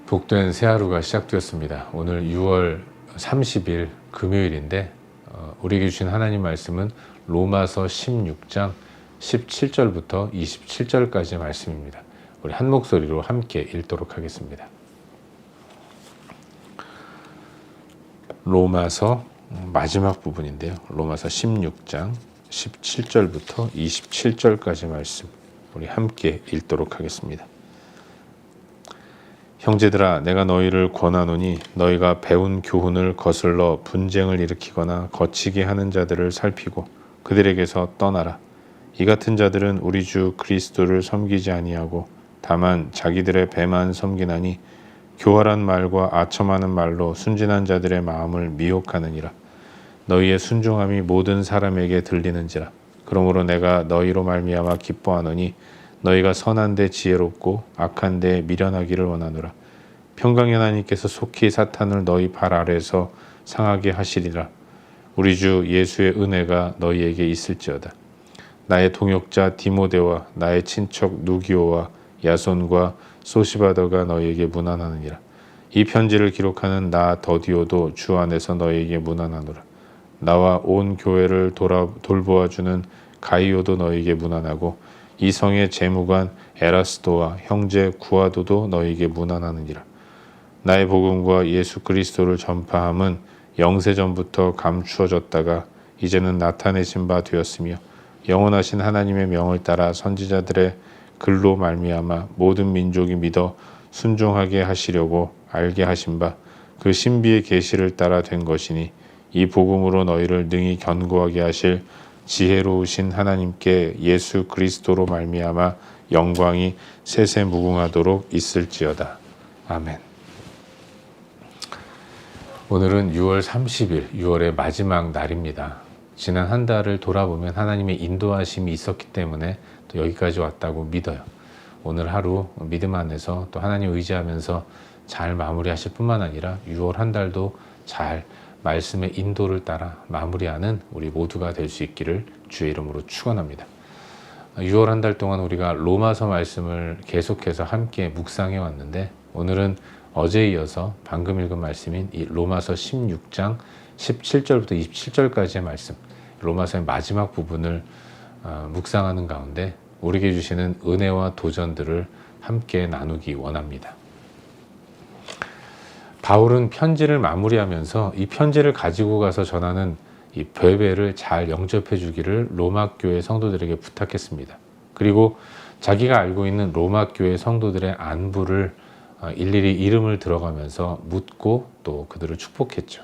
복된 새 하루가 시작되었습니다. 오늘 6월 30일 금요일인데 우리에게 주신 하나님 말씀은 로마서 16장 17절부터 27절까지 말씀입니다. 우리 한 목소리로 함께 읽도록 하겠습니다. 로마서 마지막 부분인데요. 로마서 16장 17절부터 27절까지 말씀 우리 함께 읽도록 하겠습니다. 형제들아, 내가 너희를 권하노니 너희가 배운 교훈을 거슬러 분쟁을 일으키거나 거치게 하는 자들을 살피고 그들에게서 떠나라. 이 같은 자들은 우리 주 그리스도를 섬기지 아니하고 다만 자기들의 배만 섬기나니 교활한 말과 아첨하는 말로 순진한 자들의 마음을 미혹하느니라. 너희의 순종함이 모든 사람에게 들리는지라. 그러므로 내가 너희로 말미암아 기뻐하노니 너희가 선한 데 지혜롭고 악한 데 미련하기를 원하노라. 평강의 하나님께서 속히 사탄을 너희 발 아래에서 상하게 하시리라. 우리 주 예수의 은혜가 너희에게 있을지어다. 나의 동역자 디모데와 나의 친척 누기오와 야손과 소시바더가 너희에게 문안하느니라. 이 편지를 기록하는 나 더디오도 주 안에서 너희에게 문안하노라. 나와 온 교회를 돌보아주는 가이오도 너희에게 문안하고 이 성의 재무관 에라스도와 형제 구아도도 너희에게 문안하느니라. 나의 복음과 예수 그리스도를 전파함은 영세전부터 감추어졌다가 이제는 나타내신 바 되었으며 영원하신 하나님의 명을 따라 선지자들의 글로 말미암아 모든 민족이 믿어 순종하게 하시려고 알게 하신 바 그 신비의 계시를 따라 된 것이니 이 복음으로 너희를 능히 견고하게 하실 지혜로우신 하나님께 예수 그리스도로 말미암아 영광이 세세무궁하도록 있을지어다. 아멘. 오늘은 6월 30일, 6월의 마지막 날입니다. 지난 한 달을 돌아보면 하나님의 인도하심이 있었기 때문에 또 여기까지 왔다고 믿어요. 오늘 하루 믿음 안에서 또 하나님 의지하면서 잘 마무리하실 뿐만 아니라 6월 한 달도 잘 말씀의 인도를 따라 마무리하는 우리 모두가 될 수 있기를 주의 이름으로 축원합니다. 6월 한 달 동안 우리가 로마서 말씀을 계속해서 함께 묵상해 왔는데 오늘은 어제에 이어서 방금 읽은 말씀인 이 로마서 16장 17절부터 27절까지의 말씀, 로마서의 마지막 부분을 묵상하는 가운데 우리에게 주시는 은혜와 도전들을 함께 나누기 원합니다. 바울은 편지를 마무리하면서 이 편지를 가지고 가서 전하는 이 베베를 잘 영접해 주기를 로마 교회 성도들에게 부탁했습니다. 그리고 자기가 알고 있는 로마 교회 성도들의 안부를 일일이 이름을 들어가면서 묻고 또 그들을 축복했죠.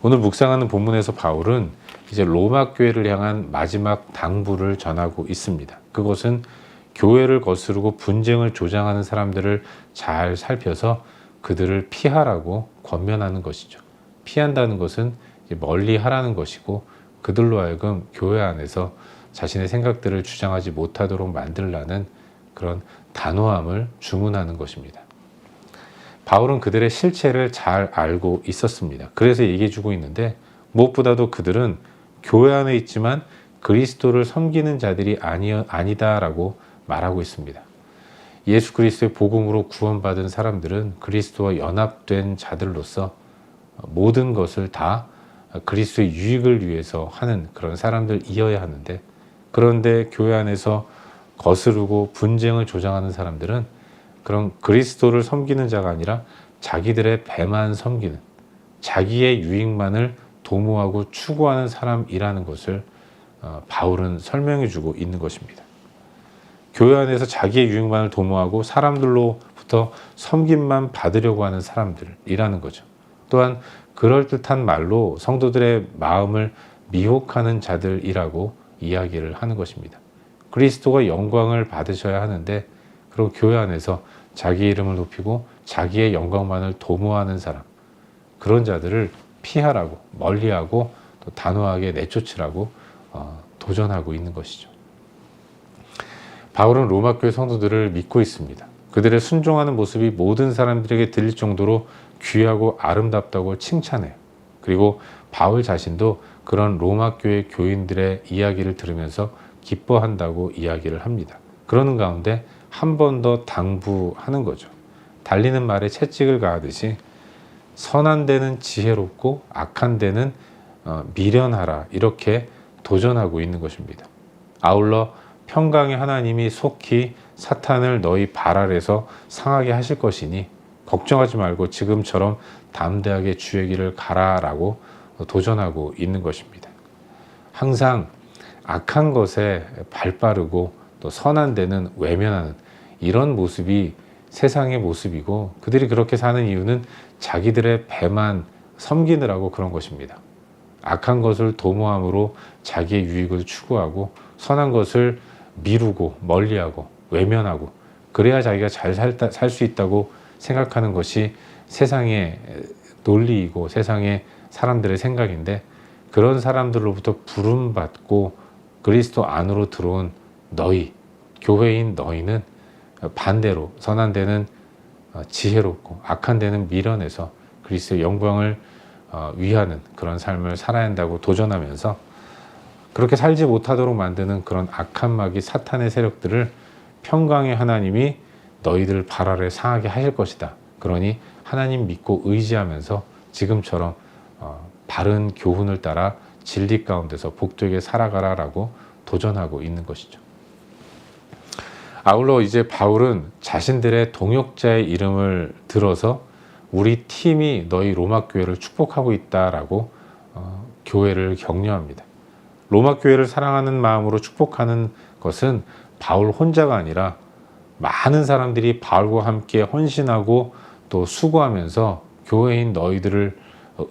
오늘 묵상하는 본문에서 바울은 이제 로마 교회를 향한 마지막 당부를 전하고 있습니다. 그것은 교회를 거스르고 분쟁을 조장하는 사람들을 잘 살펴서 그들을 피하라고 권면하는 것이죠. 피한다는 것은 멀리 하라는 것이고 그들로 하여금 교회 안에서 자신의 생각들을 주장하지 못하도록 만들라는 그런 단호함을 주문하는 것입니다. 바울은 그들의 실체를 잘 알고 있었습니다. 그래서 얘기해주고 있는데 무엇보다도 그들은 교회 안에 있지만 그리스도를 섬기는 자들이 아니다라고 말하고 있습니다. 예수 그리스도의 복음으로 구원받은 사람들은 그리스도와 연합된 자들로서 모든 것을 다 그리스도의 유익을 위해서 하는 그런 사람들이어야 하는데, 그런데 교회 안에서 거스르고 분쟁을 조장하는 사람들은 그런 그리스도를 섬기는 자가 아니라 자기들의 배만 섬기는, 자기의 유익만을 도모하고 추구하는 사람이라는 것을 바울은 설명해 주고 있는 것입니다. 교회 안에서 자기의 유익만을 도모하고 사람들로부터 섬김만 받으려고 하는 사람들이라는 거죠. 또한 그럴듯한 말로 성도들의 마음을 미혹하는 자들이라고 이야기를 하는 것입니다. 그리스도가 영광을 받으셔야 하는데 그리고 교회 안에서 자기 이름을 높이고 자기의 영광만을 도모하는 사람, 그런 자들을 피하라고, 멀리하고 또 단호하게 내쫓으라고 도전하고 있는 것이죠. 바울은 로마 교회 성도들을 믿고 있습니다. 그들의 순종하는 모습이 모든 사람들에게 들릴 정도로 귀하고 아름답다고 칭찬해요. 그리고 바울 자신도 그런 로마 교회 교인들의 이야기를 들으면서 기뻐한다고 이야기를 합니다. 그러는 가운데 한 번 더 당부하는 거죠. 달리는 말에 채찍을 가하듯이 선한 데는 지혜롭고 악한 데는 미련하라, 이렇게 도전하고 있는 것입니다. 아울러 평강의 하나님이 속히 사탄을 너희 발 아래서 상하게 하실 것이니 걱정하지 말고 지금처럼 담대하게 주의 길을 가라라고 도전하고 있는 것입니다. 항상 악한 것에 발 빠르고 또 선한 데는 외면하는 이런 모습이 세상의 모습이고, 그들이 그렇게 사는 이유는 자기들의 배만 섬기느라고 그런 것입니다. 악한 것을 도모함으로 자기의 유익을 추구하고 선한 것을 미루고 멀리하고 외면하고, 그래야 자기가 잘 살 수 있다고 생각하는 것이 세상의 논리이고 세상의 사람들의 생각인데, 그런 사람들로부터 부름받고 그리스도 안으로 들어온 너희, 교회인 너희는 반대로 선한 데는 지혜롭고 악한 데는 미련해서 그리스도의 영광을 위하는 그런 삶을 살아야 한다고 도전하면서, 그렇게 살지 못하도록 만드는 그런 악한 마귀 사탄의 세력들을 평강의 하나님이 너희들 발 아래 상하게 하실 것이다. 그러니 하나님 믿고 의지하면서 지금처럼 바른 교훈을 따라 진리 가운데서 복되게 살아가라라고 도전하고 있는 것이죠. 아울러 이제 바울은 자신들의 동역자의 이름을 들어서 우리 팀이 너희 로마 교회를 축복하고 있다라고 교회를 격려합니다. 로마 교회를 사랑하는 마음으로 축복하는 것은 바울 혼자가 아니라 많은 사람들이 바울과 함께 헌신하고 또 수고하면서 교회인 너희들을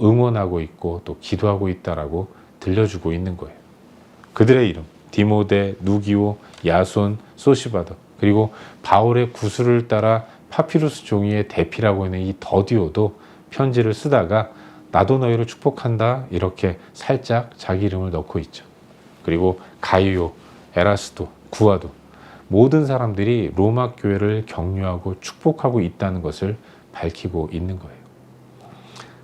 응원하고 있고 또 기도하고 있다라고 들려주고 있는 거예요. 그들의 이름, 디모데, 누기오, 야손, 소시바더, 그리고 바울의 구술을 따라 파피루스 종이의 대피라고 하는 이 더디오도 편지를 쓰다가 나도 너희를 축복한다, 이렇게 살짝 자기 이름을 넣고 있죠. 그리고 가이오, 에라스도, 구아도, 모든 사람들이 로마 교회를 격려하고 축복하고 있다는 것을 밝히고 있는 거예요.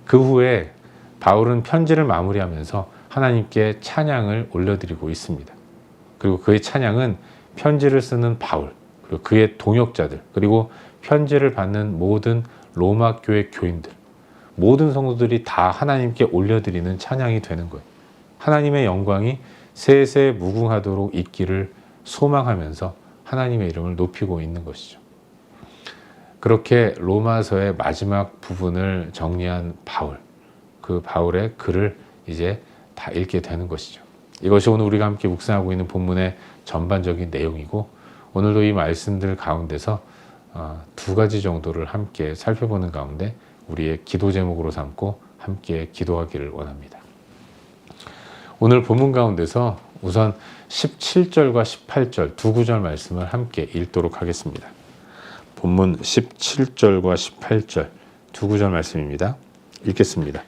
그 후에 바울은 편지를 마무리하면서 하나님께 찬양을 올려드리고 있습니다. 그리고 그의 찬양은 편지를 쓰는 바울, 그리고 그의 동역자들, 그리고 편지를 받는 모든 로마 교회 교인들, 모든 성도들이 다 하나님께 올려드리는 찬양이 되는 거예요. 하나님의 영광이 세세 무궁하도록 있기를 소망하면서 하나님의 이름을 높이고 있는 것이죠. 그렇게 로마서의 마지막 부분을 정리한 바울, 그 바울의 글을 이제 다 읽게 되는 것이죠. 이것이 오늘 우리가 함께 묵상하고 있는 본문의 전반적인 내용이고, 오늘도 이 말씀들 가운데서 두 가지 정도를 함께 살펴보는 가운데 우리의 기도 제목으로 삼고 함께 기도하기를 원합니다. 오늘 본문 가운데서 우선 17절과 18절 두 구절 말씀을 함께 읽도록 하겠습니다. 본문 17절과 18절 두 구절 말씀입니다. 읽겠습니다.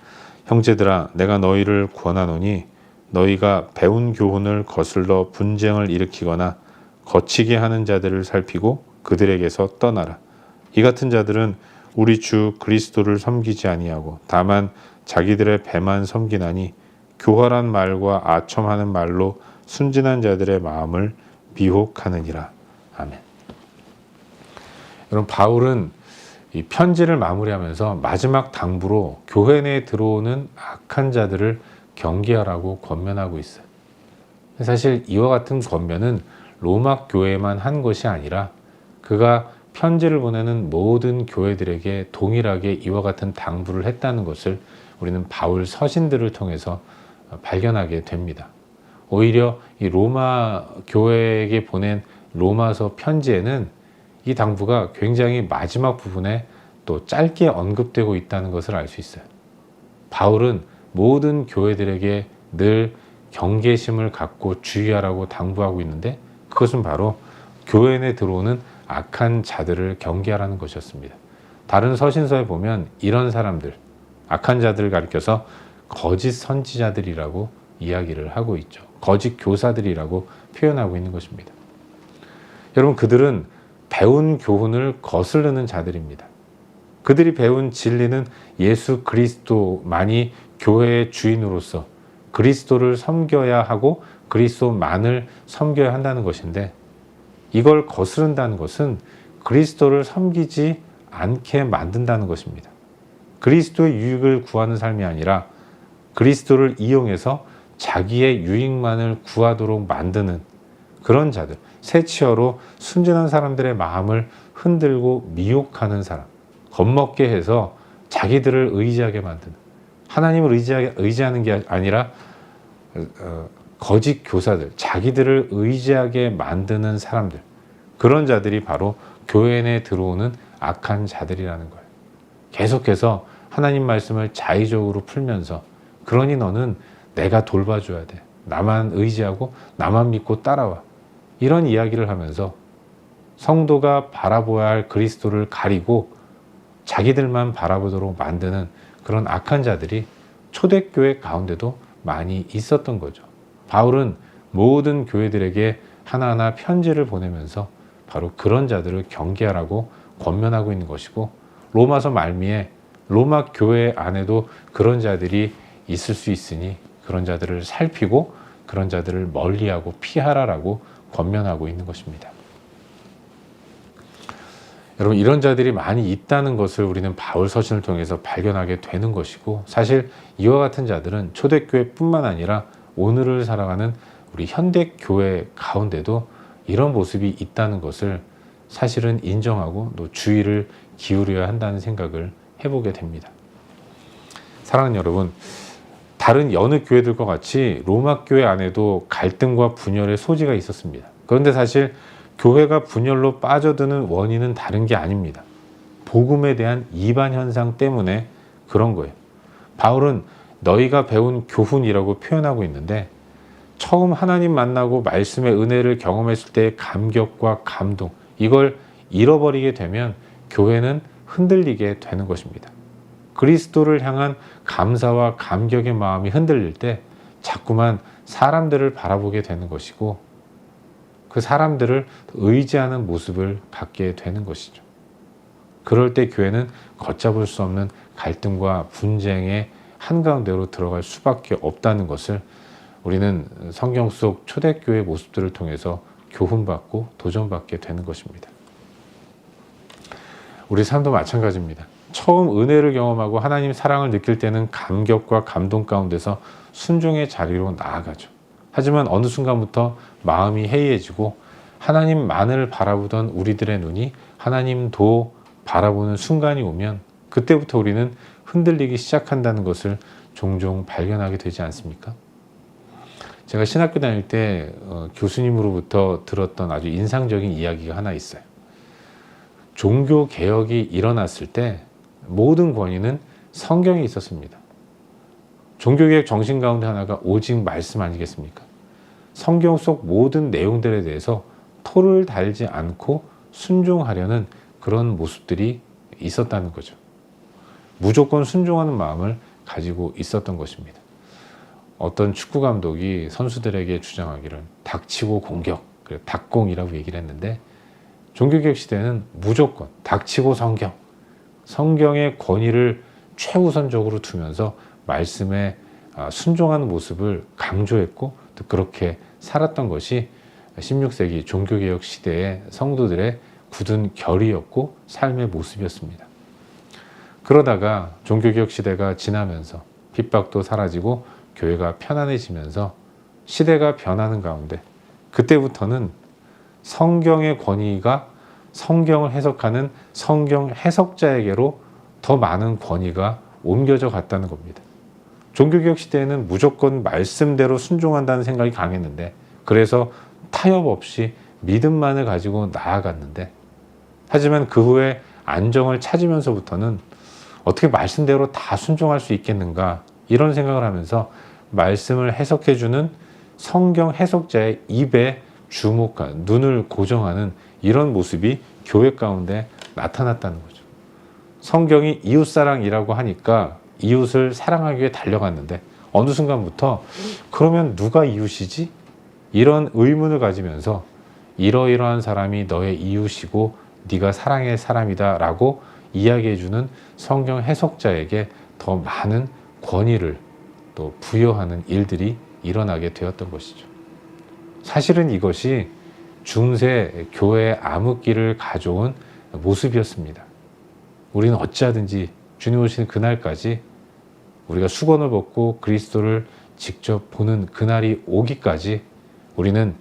형제들아, 내가 너희를 권하노니 너희가 배운 교훈을 거슬러 분쟁을 일으키거나 거치게 하는 자들을 살피고 그들에게서 떠나라. 이 같은 자들은 우리 주 그리스도를 섬기지 아니하고 다만 자기들의 배만 섬기나니 교활한 말과 아첨하는 말로 순진한 자들의 마음을 미혹하느니라. 아멘. 여러분, 바울은 이 편지를 마무리하면서 마지막 당부로 교회 내에 들어오는 악한 자들을 경계하라고 권면하고 있어요. 사실 이와 같은 권면은 로마 교회만 한 것이 아니라 그가 편지를 보내는 모든 교회들에게 동일하게 이와 같은 당부를 했다는 것을 우리는 바울 서신들을 통해서 발견하게 됩니다. 오히려 이 로마 교회에게 보낸 로마서 편지에는 이 당부가 굉장히 마지막 부분에 또 짧게 언급되고 있다는 것을 알 수 있어요. 바울은 모든 교회들에게 늘 경계심을 갖고 주의하라고 당부하고 있는데, 그것은 바로 교회 내 들어오는 악한 자들을 경계하라는 것이었습니다. 다른 서신서에 보면 이런 사람들, 악한 자들을 가리켜서 거짓 선지자들이라고 이야기를 하고 있죠. 거짓 교사들이라고 표현하고 있는 것입니다. 여러분, 그들은 배운 교훈을 거스르는 자들입니다. 그들이 배운 진리는 예수 그리스도만이 교회의 주인으로서 그리스도를 섬겨야 하고 그리스도만을 섬겨야 한다는 것인데, 이걸 거스른다는 것은 그리스도를 섬기지 않게 만든다는 것입니다. 그리스도의 유익을 구하는 삶이 아니라 그리스도를 이용해서 자기의 유익만을 구하도록 만드는 그런 자들, 새치어로 순진한 사람들의 마음을 흔들고 미혹하는 사람, 겁먹게 해서 자기들을 의지하게 만드는, 하나님을 의지하는 게 아니라 거짓 교사들, 자기들을 의지하게 만드는 사람들, 그런 자들이 바로 교회 내에 들어오는 악한 자들이라는 거예요. 계속해서 하나님 말씀을 자의적으로 풀면서, 그러니 너는 내가 돌봐줘야 돼, 나만 의지하고 나만 믿고 따라와, 이런 이야기를 하면서 성도가 바라보아야 할 그리스도를 가리고 자기들만 바라보도록 만드는 그런 악한 자들이 초대교회 가운데도 많이 있었던 거죠. 바울은 모든 교회들에게 하나하나 편지를 보내면서 바로 그런 자들을 경계하라고 권면하고 있는 것이고, 로마서 말미에 로마 교회 안에도 그런 자들이 있을 수 있으니 그런 자들을 살피고 그런 자들을 멀리하고 피하라라고 권면하고 있는 것입니다. 여러분, 이런 자들이 많이 있다는 것을 우리는 바울 서신을 통해서 발견하게 되는 것이고, 사실 이와 같은 자들은 초대교회뿐만 아니라 오늘을 살아가는 우리 현대교회 가운데도 이런 모습이 있다는 것을 사실은 인정하고 또 주의를 기울여야 한다는 생각을 해보게 됩니다. 사랑하는 여러분, 다른 여느 교회들과 같이 로마 교회 안에도 갈등과 분열의 소지가 있었습니다. 그런데 사실 교회가 분열로 빠져드는 원인은 다른 게 아닙니다. 복음에 대한 이반 현상 때문에 그런 거예요. 바울은 너희가 배운 교훈이라고 표현하고 있는데, 처음 하나님 만나고 말씀의 은혜를 경험했을 때의 감격과 감동, 이걸 잃어버리게 되면 교회는 흔들리게 되는 것입니다. 그리스도를 향한 감사와 감격의 마음이 흔들릴 때 자꾸만 사람들을 바라보게 되는 것이고, 그 사람들을 의지하는 모습을 갖게 되는 것이죠. 그럴 때 교회는 걷잡을 수 없는 갈등과 분쟁의 한가운데로 들어갈 수밖에 없다는 것을 우리는 성경 속 초대교회 모습들을 통해서 교훈받고 도전받게 되는 것입니다. 우리 삶도 마찬가지입니다. 처음 은혜를 경험하고 하나님 사랑을 느낄 때는 감격과 감동 가운데서 순종의 자리로 나아가죠. 하지만 어느 순간부터 마음이 해이해지고 하나님만을 바라보던 우리들의 눈이 하나님도 바라보는 순간이 오면 그때부터 우리는 흔들리기 시작한다는 것을 종종 발견하게 되지 않습니까? 제가 신학교 다닐 때 교수님으로부터 들었던 아주 인상적인 이야기가 하나 있어요. 종교 개혁이 일어났을 때 모든 권위는 성경에 있었습니다. 종교개혁 정신 가운데 하나가 오직 말씀 아니겠습니까? 성경 속 모든 내용들에 대해서 토를 달지 않고 순종하려는 그런 모습들이 있었다는 거죠. 무조건 순종하는 마음을 가지고 있었던 것입니다. 어떤 축구 감독이 선수들에게 주장하기를 닥치고 공격, 닥공이라고 얘기를 했는데, 종교개혁 시대는 무조건 닥치고 성경, 성경의 권위를 최우선적으로 두면서 말씀에 순종하는 모습을 강조했고 또 그렇게 살았던 것이 16세기 종교개혁 시대의 성도들의 굳은 결의였고 삶의 모습이었습니다. 그러다가 종교개혁 시대가 지나면서 핍박도 사라지고 교회가 편안해지면서 시대가 변하는 가운데 그때부터는 성경의 권위가 성경을 해석하는 성경 해석자에게로 더 많은 권위가 옮겨져 갔다는 겁니다. 종교개혁 시대에는 무조건 말씀대로 순종한다는 생각이 강했는데, 그래서 타협 없이 믿음만을 가지고 나아갔는데, 하지만 그 후에 안정을 찾으면서부터는 어떻게 말씀대로 다 순종할 수 있겠는가, 이런 생각을 하면서 말씀을 해석해주는 성경 해석자의 입에 주목한, 눈을 고정하는 이런 모습이 교회 가운데 나타났다는 거죠. 성경이 이웃사랑이라고 하니까 이웃을 사랑하기 위해 달려갔는데 어느 순간부터 그러면 누가 이웃이지? 이런 의문을 가지면서 이러이러한 사람이 너의 이웃이고 네가 사랑의 사람이다 라고 이야기해주는 성경 해석자에게 더 많은 권위를 또 부여하는 일들이 일어나게 되었던 것이죠. 사실은 이것이 중세 교회의 암흑기를 가져온 모습이었습니다. 우리는 어찌하든지 주님 오시는 그날까지 우리가 수건을 벗고 그리스도를 직접 보는 그날이 오기까지 우리는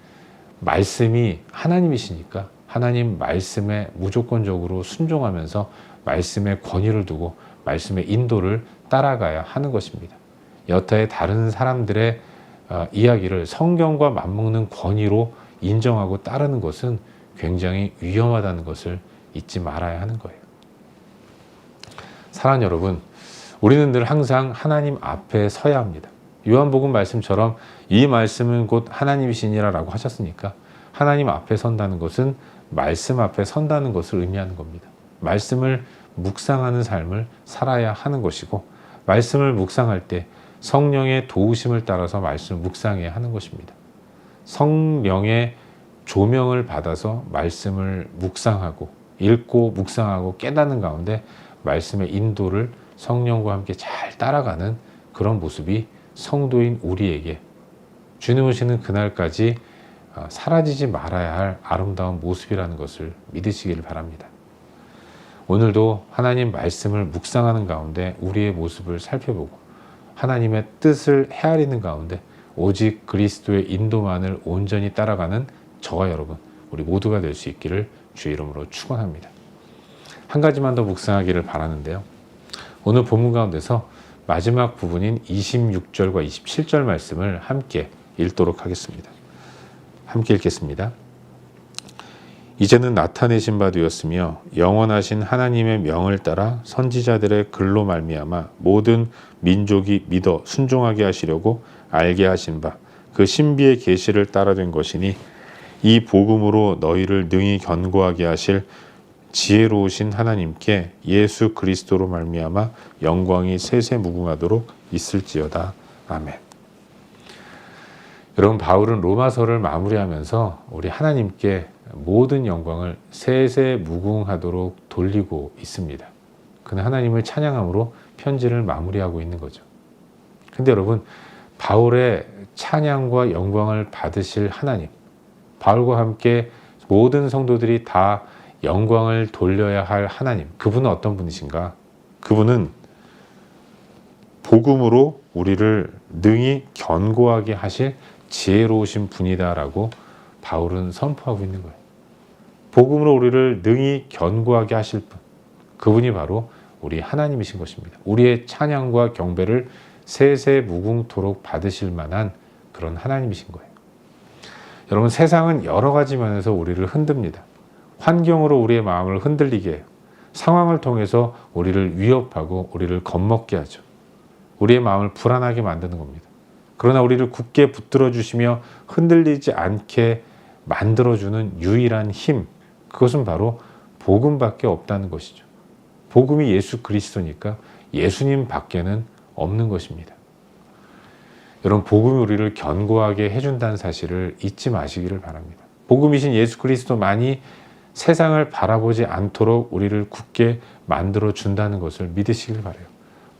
말씀이 하나님이시니까 하나님 말씀에 무조건적으로 순종하면서 말씀의 권위를 두고 말씀의 인도를 따라가야 하는 것입니다. 여타의 다른 사람들의 이야기를 성경과 맞먹는 권위로 인정하고 따르는 것은 굉장히 위험하다는 것을 잊지 말아야 하는 거예요. 사랑하는 여러분, 우리는 늘 항상 하나님 앞에 서야 합니다. 요한복음 말씀처럼 이 말씀은 곧 하나님이시니라 라고 하셨으니까 하나님 앞에 선다는 것은 말씀 앞에 선다는 것을 의미하는 겁니다. 말씀을 묵상하는 삶을 살아야 하는 것이고 말씀을 묵상할 때 성령의 도우심을 따라서 말씀을 묵상해야 하는 것입니다. 성령의 조명을 받아서 말씀을 묵상하고 읽고 묵상하고 깨닫는 가운데 말씀의 인도를 성령과 함께 잘 따라가는 그런 모습이 성도인 우리에게 주님 오시는 그날까지 사라지지 말아야 할 아름다운 모습이라는 것을 믿으시기를 바랍니다. 오늘도 하나님 말씀을 묵상하는 가운데 우리의 모습을 살펴보고 하나님의 뜻을 헤아리는 가운데 오직 그리스도의 인도만을 온전히 따라가는 저와 여러분, 우리 모두가 될 수 있기를 주의 이름으로 축원합니다. 한 가지만 더 묵상하기를 바라는데요. 오늘 본문 가운데서 마지막 부분인 26절과 27절 말씀을 함께 읽도록 하겠습니다. 함께 읽겠습니다. 이제는 나타내신 바 되었으며 영원하신 하나님의 명을 따라 선지자들의 글로 말미암아 모든 민족이 믿어 순종하게 하시려고 알게 하신 바 그 신비의 계시를 따라 된 것이니 이 복음으로 너희를 능히 견고하게 하실 지혜로우신 하나님께 예수 그리스도로 말미암아 영광이 세세 무궁하도록 있을지어다. 아멘. 여러분, 바울은 로마서를 마무리하면서 우리 하나님께 모든 영광을 세세 무궁하도록 돌리고 있습니다. 그는 하나님을 찬양함으로 편지를 마무리하고 있는 거죠. 근데 여러분, 바울의 찬양과 영광을 받으실 하나님, 바울과 함께 모든 성도들이 다 영광을 돌려야 할 하나님, 그분은 어떤 분이신가? 그분은 복음으로 우리를 능히 견고하게 하실 지혜로우신 분이다라고 바울은 선포하고 있는 거예요. 복음으로 우리를 능히 견고하게 하실 분, 그분이 바로 우리 하나님이신 것입니다. 우리의 찬양과 경배를 세세 무궁토록 받으실 만한 그런 하나님이신 거예요. 여러분, 세상은 여러 가지 면에서 우리를 흔듭니다. 환경으로 우리의 마음을 흔들리게 해요. 상황을 통해서 우리를 위협하고 우리를 겁먹게 하죠. 우리의 마음을 불안하게 만드는 겁니다. 그러나 우리를 굳게 붙들어 주시며 흔들리지 않게 만들어주는 유일한 힘, 그것은 바로 복음밖에 없다는 것이죠. 복음이 예수 그리스도니까 예수님 밖에는 없는 것입니다. 여러분, 복음이 우리를 견고하게 해준다는 사실을 잊지 마시기를 바랍니다. 복음이신 예수 그리스도만이 세상을 바라보지 않도록 우리를 굳게 만들어 준다는 것을 믿으시길 바라요.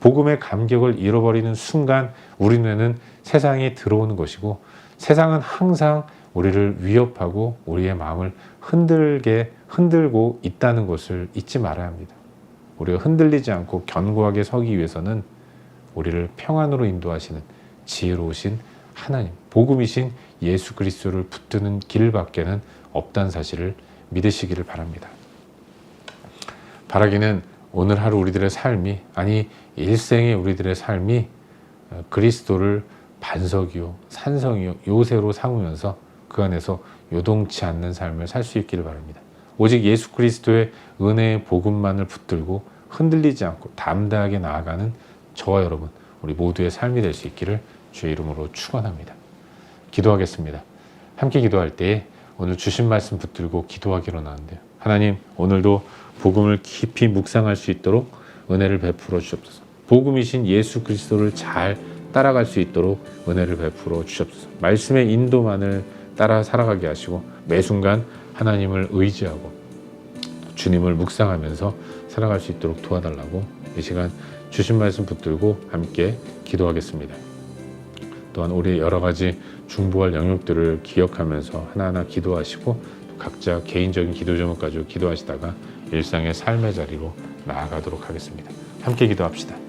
복음의 감격을 잃어버리는 순간 우리 눈에는 세상이 들어오는 것이고 세상은 항상 우리를 위협하고 우리의 마음을 흔들고 있다는 것을 잊지 말아야 합니다. 우리가 흔들리지 않고 견고하게 서기 위해서는 우리를 평안으로 인도하시는 지혜로우신 하나님, 복음이신 예수 그리스도를 붙드는 길밖에는 없다는 사실을 믿으시기를 바랍니다. 바라기는 오늘 하루 우리들의 삶이, 아니 일생의 우리들의 삶이 그리스도를 반석이요 산성이요 요새로 삼으면서 그 안에서 요동치 않는 삶을 살 수 있기를 바랍니다. 오직 예수 그리스도의 은혜의 복음만을 붙들고 흔들리지 않고 담대하게 나아가는 저와 여러분, 우리 모두의 삶이 될 수 있기를 주의 이름으로 축원합니다. 기도하겠습니다. 함께 기도할 때에 오늘 주신 말씀 붙들고 기도하기로 나왔는데요. 하나님, 오늘도 복음을 깊이 묵상할 수 있도록 은혜를 베풀어 주옵소서. 복음이신 예수 그리스도를 잘 따라갈 수 있도록 은혜를 베풀어 주옵소서. 말씀의 인도만을 따라 살아가게 하시고 매 순간 하나님을 의지하고 주님을 묵상하면서 살아갈 수 있도록 도와달라고 이 시간 주신 말씀 붙들고 함께 기도하겠습니다. 또한 우리 여러 가지 중보할 영역들을 기억하면서 하나하나 기도하시고 각자 개인적인 기도 제목 가지고 기도하시다가 일상의 삶의 자리로 나아가도록 하겠습니다. 함께 기도합시다.